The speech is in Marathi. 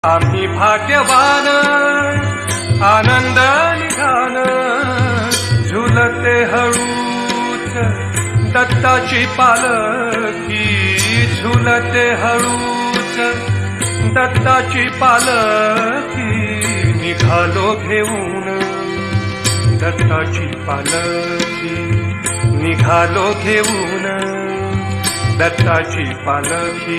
आम्ही भाग्यवान आनंद निघान झुलते हळूच दत्ताची पालखी झुलते हळूच दत्ताची पालखी निघालो घेऊन दत्ताची पालखी निघालो घेऊन दत्ताची पालखी